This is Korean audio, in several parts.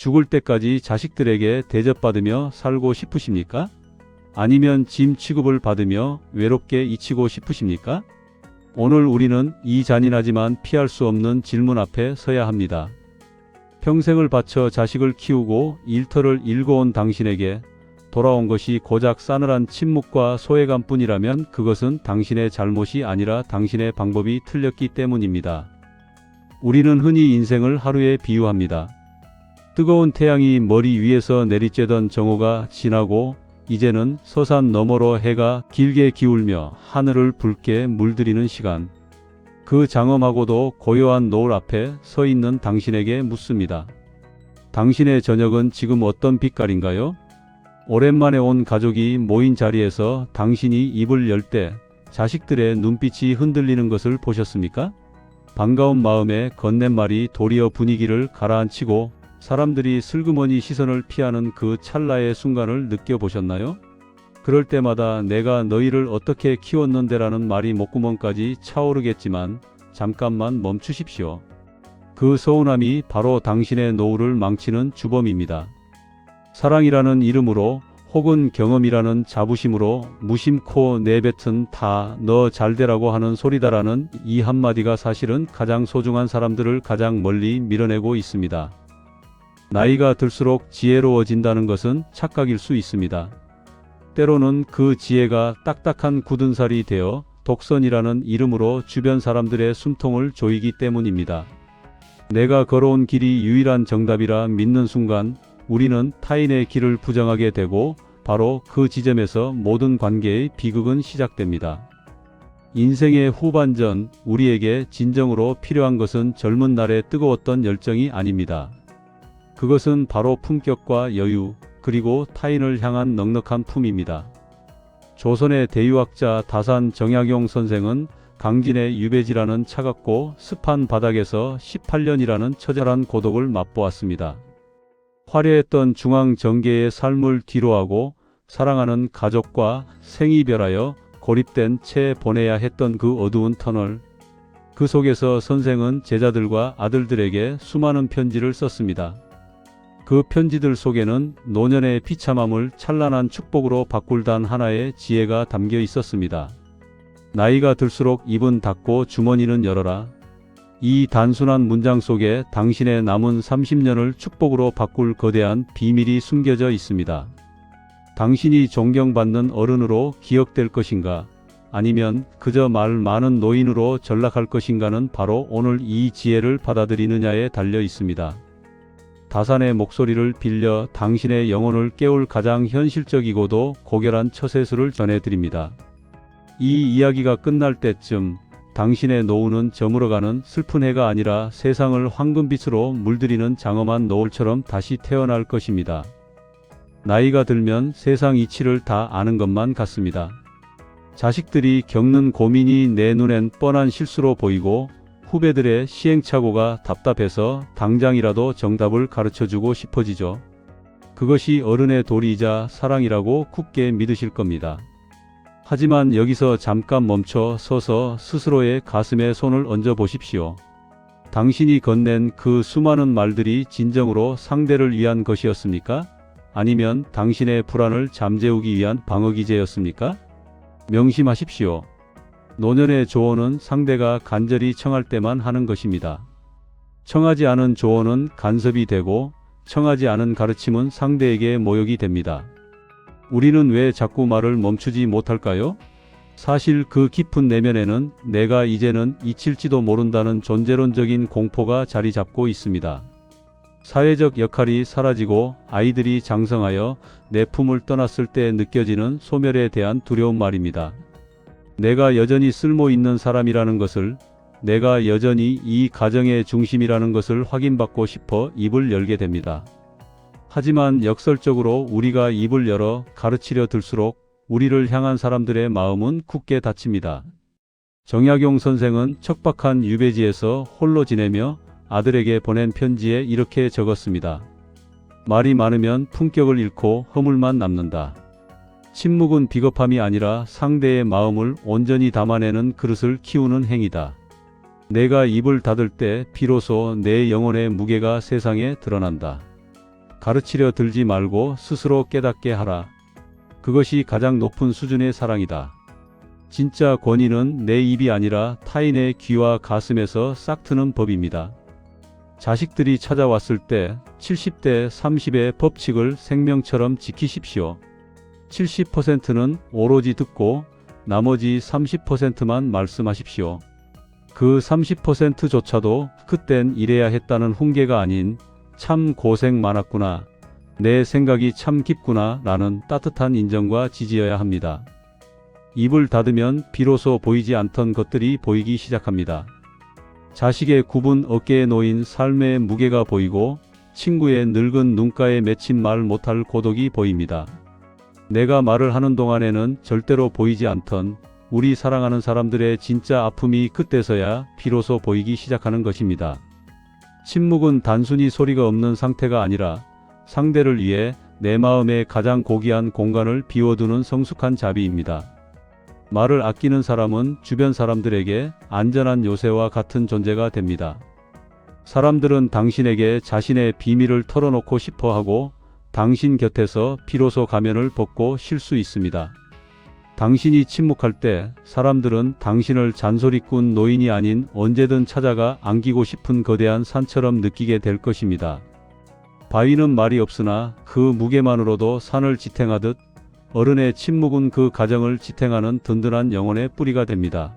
죽을 때까지 자식들에게 대접받으며 살고 싶으십니까? 아니면 짐 취급을 받으며 외롭게 잊히고 싶으십니까? 오늘 우리는 이 잔인하지만 피할 수 없는 질문 앞에 서야 합니다. 평생을 바쳐 자식을 키우고 일터를 일궈온 당신에게 돌아온 것이 고작 싸늘한 침묵과 소외감뿐이라면 그것은 당신의 잘못이 아니라 당신의 방법이 틀렸기 때문입니다. 우리는 흔히 인생을 하루에 비유합니다. 뜨거운 태양이 머리 위에서 내리쬐던 정오가 지나고 이제는 서산 너머로 해가 길게 기울며 하늘을 붉게 물들이는 시간. 그 장엄하고도 고요한 노을 앞에 서 있는 당신에게 묻습니다. 당신의 저녁은 지금 어떤 빛깔인가요? 오랜만에 온 가족이 모인 자리에서 당신이 입을 열 때 자식들의 눈빛이 흔들리는 것을 보셨습니까? 반가운 마음에 건넨말이 도리어 분위기를 가라앉히고 사람들이 슬그머니 시선을 피하는 그 찰나의 순간을 느껴보셨나요? 그럴 때마다 내가 너희를 어떻게 키웠는데라는 말이 목구멍까지 차오르겠지만 잠깐만 멈추십시오. 그 서운함이 바로 당신의 노후를 망치는 주범입니다. 사랑이라는 이름으로 혹은 경험이라는 자부심으로 무심코 내뱉은 다 너 잘되라고 하는 소리다라는 이 한마디가 사실은 가장 소중한 사람들을 가장 멀리 밀어내고 있습니다. 나이가 들수록 지혜로워진다는 것은 착각일 수 있습니다. 때로는 그 지혜가 딱딱한 굳은 살이 되어 독선이라는 이름으로 주변 사람들의 숨통을 조이기 때문입니다. 내가 걸어온 길이 유일한 정답이라 믿는 순간 우리는 타인의 길을 부정하게 되고 바로 그 지점에서 모든 관계의 비극은 시작됩니다. 인생의 후반전, 우리에게 진정으로 필요한 것은 젊은 날의 뜨거웠던 열정이 아닙니다. 그것은 바로 품격과 여유, 그리고 타인을 향한 넉넉한 품입니다. 조선의 대유학자 다산 정약용 선생은 강진의 유배지라는 차갑고 습한 바닥에서 18년이라는 처절한 고독을 맛보았습니다. 화려했던 중앙정계의 삶을 뒤로하고 사랑하는 가족과 생이별하여 고립된 채 보내야 했던 그 어두운 터널. 그 속에서 선생은 제자들과 아들들에게 수많은 편지를 썼습니다. 그 편지들 속에는 노년의 비참함을 찬란한 축복으로 바꿀 단 하나의 지혜가 담겨 있었습니다. 나이가 들수록 입은 닫고 주머니는 열어라. 이 단순한 문장 속에 당신의 남은 30년을 축복으로 바꿀 거대한 비밀이 숨겨져 있습니다. 당신이 존경받는 어른으로 기억될 것인가? 아니면 그저 말 많은 노인으로 전락할 것인가는 바로 오늘 이 지혜를 받아들이느냐에 달려 있습니다. 다산의 목소리를 빌려 당신의 영혼을 깨울 가장 현실적이고도 고결한 처세술을 전해드립니다. 이 이야기가 끝날 때쯤 당신의 노후는 저물어가는 슬픈 해가 아니라 세상을 황금빛으로 물들이는 장엄한 노을처럼 다시 태어날 것입니다. 나이가 들면 세상 이치를 다 아는 것만 같습니다. 자식들이 겪는 고민이 내 눈엔 뻔한 실수로 보이고 후배들의 시행착오가 답답해서 당장이라도 정답을 가르쳐주고 싶어지죠. 그것이 어른의 도리이자 사랑이라고 굳게 믿으실 겁니다. 하지만 여기서 잠깐 멈춰 서서 스스로의 가슴에 손을 얹어 보십시오. 당신이 건넨 그 수많은 말들이 진정으로 상대를 위한 것이었습니까? 아니면 당신의 불안을 잠재우기 위한 방어기제였습니까? 명심하십시오. 노년의 조언은 상대가 간절히 청할 때만 하는 것입니다. 청하지 않은 조언은 간섭이 되고 청하지 않은 가르침은 상대에게 모욕이 됩니다. 우리는 왜 자꾸 말을 멈추지 못할까요? 사실 그 깊은 내면에는 내가 이제는 잊힐지도 모른다는 존재론적인 공포가 자리 잡고 있습니다. 사회적 역할이 사라지고 아이들이 장성하여 내 품을 떠났을 때 느껴지는 소멸에 대한 두려움 말입니다. 내가 여전히 쓸모있는 사람이라는 것을, 내가 여전히 이 가정의 중심이라는 것을 확인받고 싶어 입을 열게 됩니다. 하지만 역설적으로 우리가 입을 열어 가르치려 들수록 우리를 향한 사람들의 마음은 굳게 닫힙니다. 정약용 선생은 척박한 유배지에서 홀로 지내며 아들에게 보낸 편지에 이렇게 적었습니다. 말이 많으면 품격을 잃고 허물만 남는다. 침묵은 비겁함이 아니라 상대의 마음을 온전히 담아내는 그릇을 키우는 행위다. 내가 입을 닫을 때 비로소 내 영혼의 무게가 세상에 드러난다. 가르치려 들지 말고 스스로 깨닫게 하라. 그것이 가장 높은 수준의 사랑이다. 진짜 권위는 내 입이 아니라 타인의 귀와 가슴에서 싹트는 법입니다. 자식들이 찾아왔을 때 70대 30의 법칙을 생명처럼 지키십시오. 70%는 오로지 듣고 나머지 30%만 말씀하십시오. 그 30%조차도 그땐 이래야 했다는 훈계가 아닌 참 고생 많았구나, 내 생각이 참 깊구나 라는 따뜻한 인정과 지지여야 합니다. 입을 닫으면 비로소 보이지 않던 것들이 보이기 시작합니다. 자식의 굽은 어깨에 놓인 삶의 무게가 보이고 친구의 늙은 눈가에 맺힌 말 못할 고독이 보입니다. 내가 말을 하는 동안에는 절대로 보이지 않던 우리 사랑하는 사람들의 진짜 아픔이 그때서야 비로소 보이기 시작하는 것입니다. 침묵은 단순히 소리가 없는 상태가 아니라 상대를 위해 내 마음의 가장 고귀한 공간을 비워두는 성숙한 자비입니다. 말을 아끼는 사람은 주변 사람들에게 안전한 요새와 같은 존재가 됩니다. 사람들은 당신에게 자신의 비밀을 털어놓고 싶어 하고 당신 곁에서 비로소 가면을 벗고 쉴 수 있습니다. 당신이 침묵할 때 사람들은 당신을 잔소리꾼 노인이 아닌 언제든 찾아가 안기고 싶은 거대한 산처럼 느끼게 될 것입니다. 바위는 말이 없으나 그 무게만으로도 산을 지탱하듯 어른의 침묵은 그 가정을 지탱하는 든든한 영혼의 뿌리가 됩니다.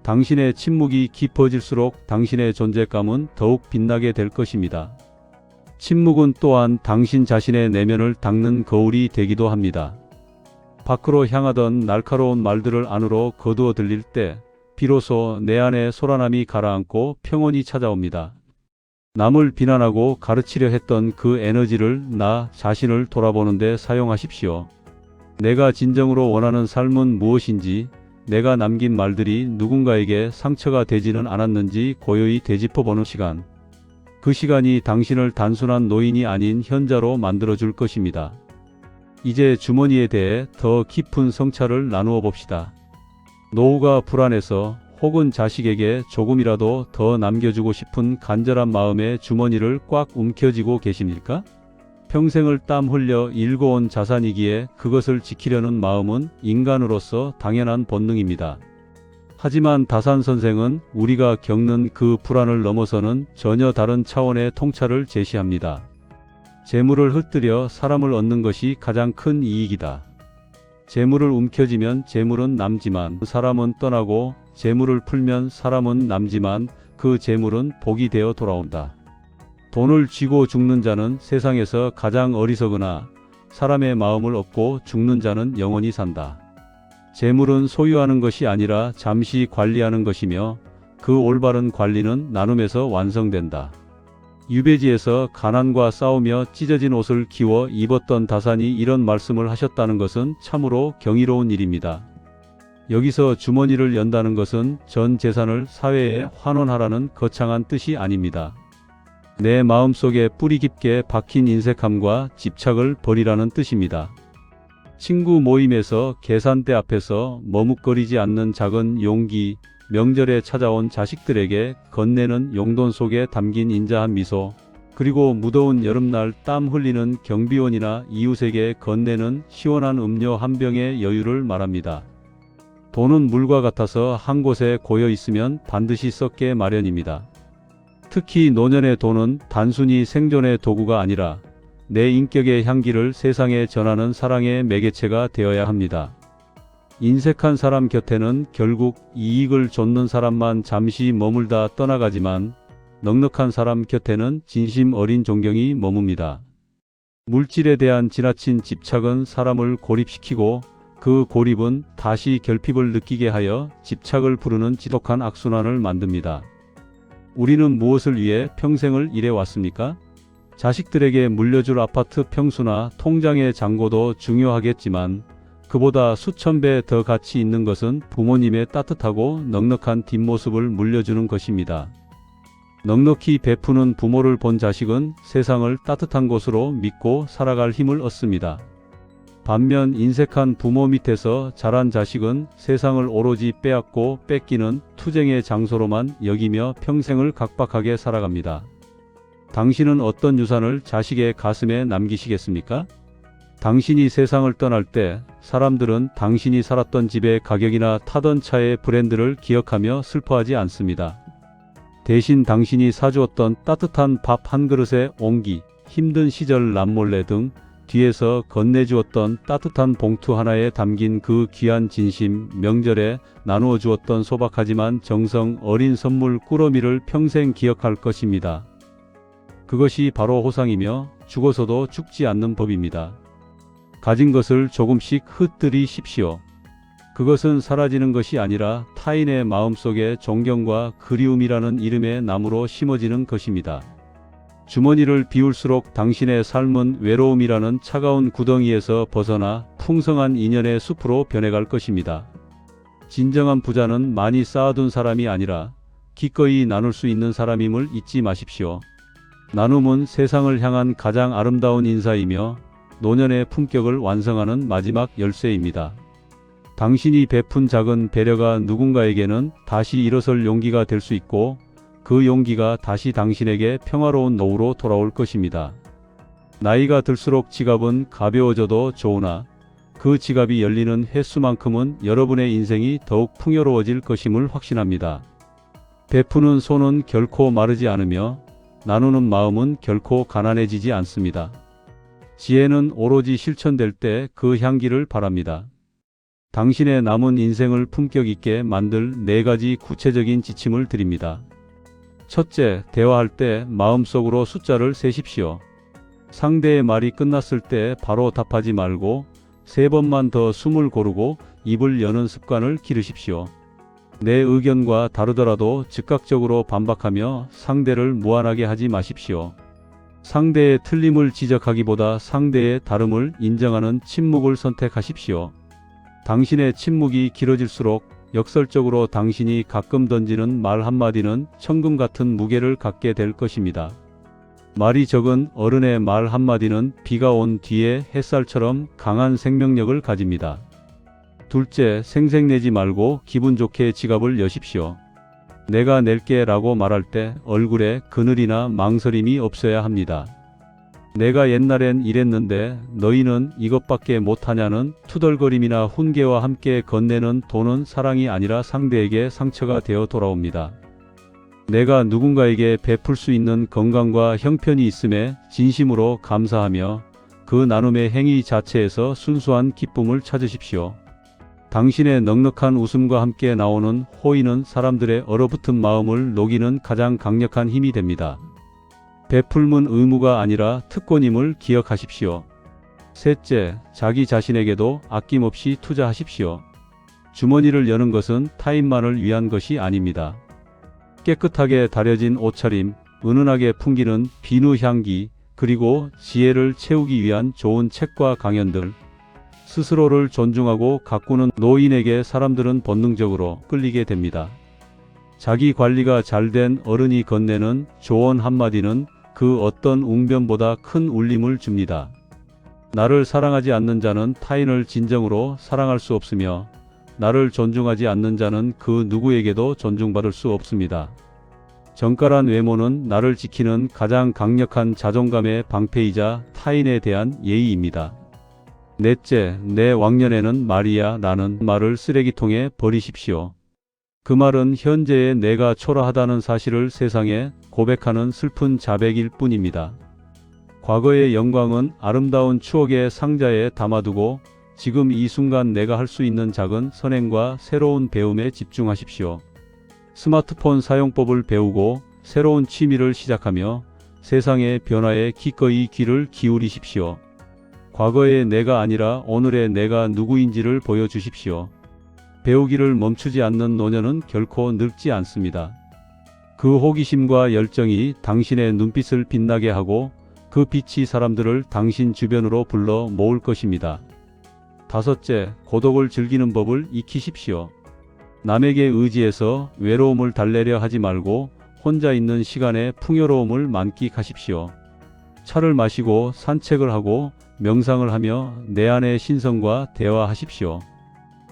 당신의 침묵이 깊어질수록 당신의 존재감은 더욱 빛나게 될 것입니다. 침묵은 또한 당신 자신의 내면을 닦는 거울이 되기도 합니다. 밖으로 향하던 날카로운 말들을 안으로 거두어 들릴 때 비로소 내 안에 소란함이 가라앉고 평온이 찾아옵니다. 남을 비난하고 가르치려 했던 그 에너지를 나 자신을 돌아보는 데 사용하십시오. 내가 진정으로 원하는 삶은 무엇인지, 내가 남긴 말들이 누군가에게 상처가 되지는 않았는지 고요히 되짚어보는 시간. 그 시간이 당신을 단순한 노인이 아닌 현자로 만들어줄 것입니다. 이제 주머니에 대해 더 깊은 성찰을 나누어 봅시다. 노후가 불안해서 혹은 자식에게 조금이라도 더 남겨주고 싶은 간절한 마음에 주머니를 꽉 움켜쥐고 계십니까? 평생을 땀 흘려 일궈온 자산이기에 그것을 지키려는 마음은 인간으로서 당연한 본능입니다. 하지만 다산 선생은 우리가 겪는 그 불안을 넘어서는 전혀 다른 차원의 통찰을 제시합니다. 재물을 흩뜨려 사람을 얻는 것이 가장 큰 이익이다. 재물을 움켜쥐면 재물은 남지만 사람은 떠나고, 재물을 풀면 사람은 남지만 그 재물은 복이 되어 돌아온다. 돈을 쥐고 죽는 자는 세상에서 가장 어리석으나 사람의 마음을 얻고 죽는 자는 영원히 산다. 재물은 소유하는 것이 아니라 잠시 관리하는 것이며 그 올바른 관리는 나눔에서 완성된다. 유배지에서 가난과 싸우며 찢어진 옷을 기워 입었던 다산이 이런 말씀을 하셨다는 것은 참으로 경이로운 일입니다. 여기서 주머니를 연다는 것은 전 재산을 사회에 환원하라는 거창한 뜻이 아닙니다. 내 마음속에 뿌리 깊게 박힌 인색함과 집착을 버리라는 뜻입니다. 친구 모임에서 계산대 앞에서 머뭇거리지 않는 작은 용기, 명절에 찾아온 자식들에게 건네는 용돈 속에 담긴 인자한 미소, 그리고 무더운 여름날 땀 흘리는 경비원이나 이웃에게 건네는 시원한 음료 한 병의 여유를 말합니다. 돈은 물과 같아서 한 곳에 고여 있으면 반드시 썩게 마련입니다. 특히 노년의 돈은 단순히 생존의 도구가 아니라 내 인격의 향기를 세상에 전하는 사랑의 매개체가 되어야 합니다. 인색한 사람 곁에는 결국 이익을 좇는 사람만 잠시 머물다 떠나가지만 넉넉한 사람 곁에는 진심 어린 존경이 머뭅니다. 물질에 대한 지나친 집착은 사람을 고립시키고 그 고립은 다시 결핍을 느끼게 하여 집착을 부르는 지독한 악순환을 만듭니다. 우리는 무엇을 위해 평생을 일해왔습니까? 자식들에게 물려줄 아파트 평수나 통장의 잔고도 중요하겠지만 그보다 수천 배 더 가치 있는 것은 부모님의 따뜻하고 넉넉한 뒷모습을 물려주는 것입니다. 넉넉히 베푸는 부모를 본 자식은 세상을 따뜻한 곳으로 믿고 살아갈 힘을 얻습니다. 반면 인색한 부모 밑에서 자란 자식은 세상을 오로지 빼앗고 뺏기는 투쟁의 장소로만 여기며 평생을 각박하게 살아갑니다. 당신은 어떤 유산을 자식의 가슴에 남기시겠습니까? 당신이 세상을 떠날 때 사람들은 당신이 살았던 집의 가격이나 타던 차의 브랜드를 기억하며 슬퍼하지 않습니다. 대신 당신이 사주었던 따뜻한 밥 한 그릇의 온기, 힘든 시절 남몰래 등 뒤에서 건네주었던 따뜻한 봉투 하나에 담긴 그 귀한 진심, 명절에 나누어 주었던 소박하지만 정성 어린 선물 꾸러미를 평생 기억할 것입니다. 그것이 바로 호상이며 죽어서도 죽지 않는 법입니다. 가진 것을 조금씩 흩뜨리십시오. 그것은 사라지는 것이 아니라 타인의 마음속에 존경과 그리움이라는 이름의 나무로 심어지는 것입니다. 주머니를 비울수록 당신의 삶은 외로움이라는 차가운 구덩이에서 벗어나 풍성한 인연의 숲으로 변해갈 것입니다. 진정한 부자는 많이 쌓아둔 사람이 아니라 기꺼이 나눌 수 있는 사람임을 잊지 마십시오. 나눔은 세상을 향한 가장 아름다운 인사이며 노년의 품격을 완성하는 마지막 열쇠입니다. 당신이 베푼 작은 배려가 누군가에게는 다시 일어설 용기가 될 수 있고 그 용기가 다시 당신에게 평화로운 노후로 돌아올 것입니다. 나이가 들수록 지갑은 가벼워져도 좋으나 그 지갑이 열리는 횟수만큼은 여러분의 인생이 더욱 풍요로워질 것임을 확신합니다. 베푸는 손은 결코 마르지 않으며 나누는 마음은 결코 가난해지지 않습니다. 지혜는 오로지 실천될 때 그 향기를 바랍니다. 당신의 남은 인생을 품격 있게 만들 4가지 구체적인 지침을 드립니다. 첫째, 대화할 때 마음속으로 숫자를 세십시오. 상대의 말이 끝났을 때 바로 답하지 말고 3번만 더 숨을 고르고 입을 여는 습관을 기르십시오. 내 의견과 다르더라도 즉각적으로 반박하며 상대를 무안하게 하지 마십시오. 상대의 틀림을 지적하기보다 상대의 다름을 인정하는 침묵을 선택하십시오. 당신의 침묵이 길어질수록 역설적으로 당신이 가끔 던지는 말 한마디는 천금 같은 무게를 갖게 될 것입니다. 말이 적은 어른의 말 한마디는 비가 온 뒤에 햇살처럼 강한 생명력을 가집니다. 둘째, 생색내지 말고 기분 좋게 지갑을 여십시오. 내가 낼게 라고 말할 때 얼굴에 그늘이나 망설임이 없어야 합니다. 내가 옛날엔 이랬는데 너희는 이것밖에 못하냐는 투덜거림이나 훈계와 함께 건네는 돈은 사랑이 아니라 상대에게 상처가 되어 돌아옵니다. 내가 누군가에게 베풀 수 있는 건강과 형편이 있음에 진심으로 감사하며 그 나눔의 행위 자체에서 순수한 기쁨을 찾으십시오. 당신의 넉넉한 웃음과 함께 나오는 호의는 사람들의 얼어붙은 마음을 녹이는 가장 강력한 힘이 됩니다. 베풀문 의무가 아니라 특권임을 기억하십시오. 셋째, 자기 자신에게도 아낌없이 투자하십시오. 주머니를 여는 것은 타인만을 위한 것이 아닙니다. 깨끗하게 다려진 옷차림, 은은하게 풍기는 비누 향기, 그리고 지혜를 채우기 위한 좋은 책과 강연들, 스스로를 존중하고 가꾸는 노인에게 사람들은 본능적으로 끌리게 됩니다. 자기 관리가 잘된 어른이 건네는 조언 한마디는 그 어떤 웅변보다 큰 울림을 줍니다. 나를 사랑하지 않는 자는 타인을 진정으로 사랑할 수 없으며 나를 존중하지 않는 자는 그 누구에게도 존중받을 수 없습니다. 정갈한 외모는 나를 지키는 가장 강력한 자존감의 방패이자 타인에 대한 예의입니다. 넷째, 내 왕년에는 말이야 라는 말을 쓰레기통에 버리십시오. 그 말은 현재의 내가 초라하다는 사실을 세상에 고백하는 슬픈 자백일 뿐입니다. 과거의 영광은 아름다운 추억의 상자에 담아두고 지금 이 순간 내가 할 수 있는 작은 선행과 새로운 배움에 집중하십시오. 스마트폰 사용법을 배우고 새로운 취미를 시작하며 세상의 변화에 기꺼이 귀를 기울이십시오. 과거의 내가 아니라 오늘의 내가 누구인지를 보여주십시오. 배우기를 멈추지 않는 노년은 결코 늙지 않습니다. 그 호기심과 열정이 당신의 눈빛을 빛나게 하고 그 빛이 사람들을 당신 주변으로 불러 모을 것입니다. 다섯째, 고독을 즐기는 법을 익히십시오. 남에게 의지해서 외로움을 달래려 하지 말고 혼자 있는 시간에 풍요로움을 만끽하십시오. 차를 마시고 산책을 하고 명상을 하며 내 안의 신성과 대화하십시오.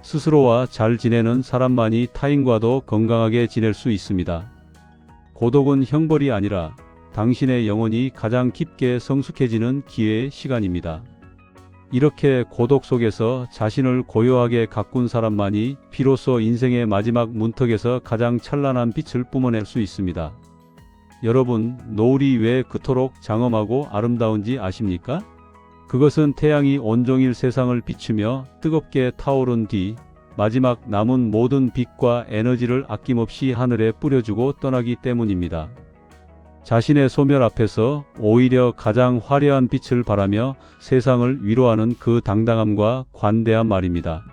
스스로와 잘 지내는 사람만이 타인과도 건강하게 지낼 수 있습니다. 고독은 형벌이 아니라 당신의 영혼이 가장 깊게 성숙해지는 기회의 시간입니다. 이렇게 고독 속에서 자신을 고요하게 가꾼 사람만이 비로소 인생의 마지막 문턱에서 가장 찬란한 빛을 뿜어낼 수 있습니다. 여러분, 노을이 왜 그토록 장엄하고 아름다운지 아십니까? 그것은 태양이 온종일 세상을 비추며 뜨겁게 타오른 뒤 마지막 남은 모든 빛과 에너지를 아낌없이 하늘에 뿌려주고 떠나기 때문입니다. 자신의 소멸 앞에서 오히려 가장 화려한 빛을 발하며 세상을 위로하는 그 당당함과 관대함 말입니다.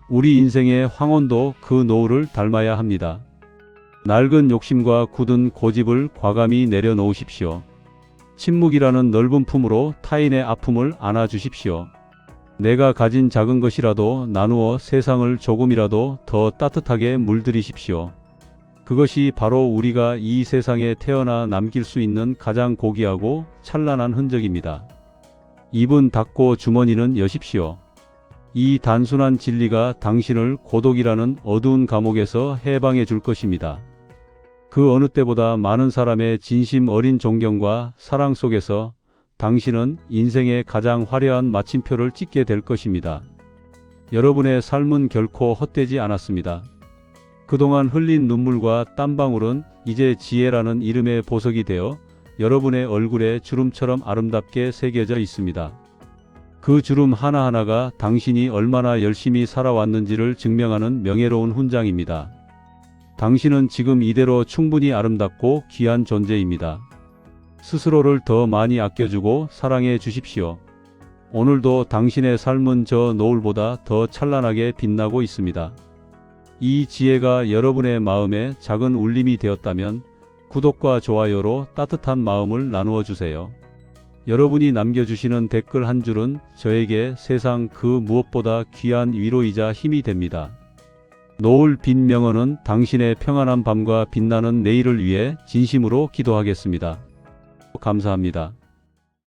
우리 인생의 황혼도 그 노을을 닮아야 합니다. 낡은 욕심과 굳은 고집을 과감히 내려놓으십시오. 침묵이라는 넓은 품으로 타인의 아픔을 안아주십시오. 내가 가진 작은 것이라도 나누어 세상을 조금이라도 더 따뜻하게 물들이십시오. 그것이 바로 우리가 이 세상에 태어나 남길 수 있는 가장 고귀하고 찬란한 흔적입니다. 입은 닫고 주머니는 여십시오. 이 단순한 진리가 당신을 고독이라는 어두운 감옥에서 해방해 줄 것입니다. 그 어느 때보다 많은 사람의 진심 어린 존경과 사랑 속에서 당신은 인생의 가장 화려한 마침표를 찍게 될 것입니다. 여러분의 삶은 결코 헛되지 않았습니다. 그동안 흘린 눈물과 땀방울은 이제 지혜라는 이름의 보석이 되어 여러분의 얼굴에 주름처럼 아름답게 새겨져 있습니다. 그 주름 하나하나가 당신이 얼마나 열심히 살아왔는지를 증명하는 명예로운 훈장입니다. 당신은 지금 이대로 충분히 아름답고 귀한 존재입니다. 스스로를 더 많이 아껴주고 사랑해 주십시오. 오늘도 당신의 삶은 저 노을보다 더 찬란하게 빛나고 있습니다. 이 지혜가 여러분의 마음에 작은 울림이 되었다면 구독과 좋아요로 따뜻한 마음을 나누어 주세요. 여러분이 남겨주시는 댓글 한 줄은 저에게 세상 그 무엇보다 귀한 위로이자 힘이 됩니다. 노을 빛 명언은 당신의 평안한 밤과 빛나는 내일을 위해 진심으로 기도하겠습니다. 감사합니다.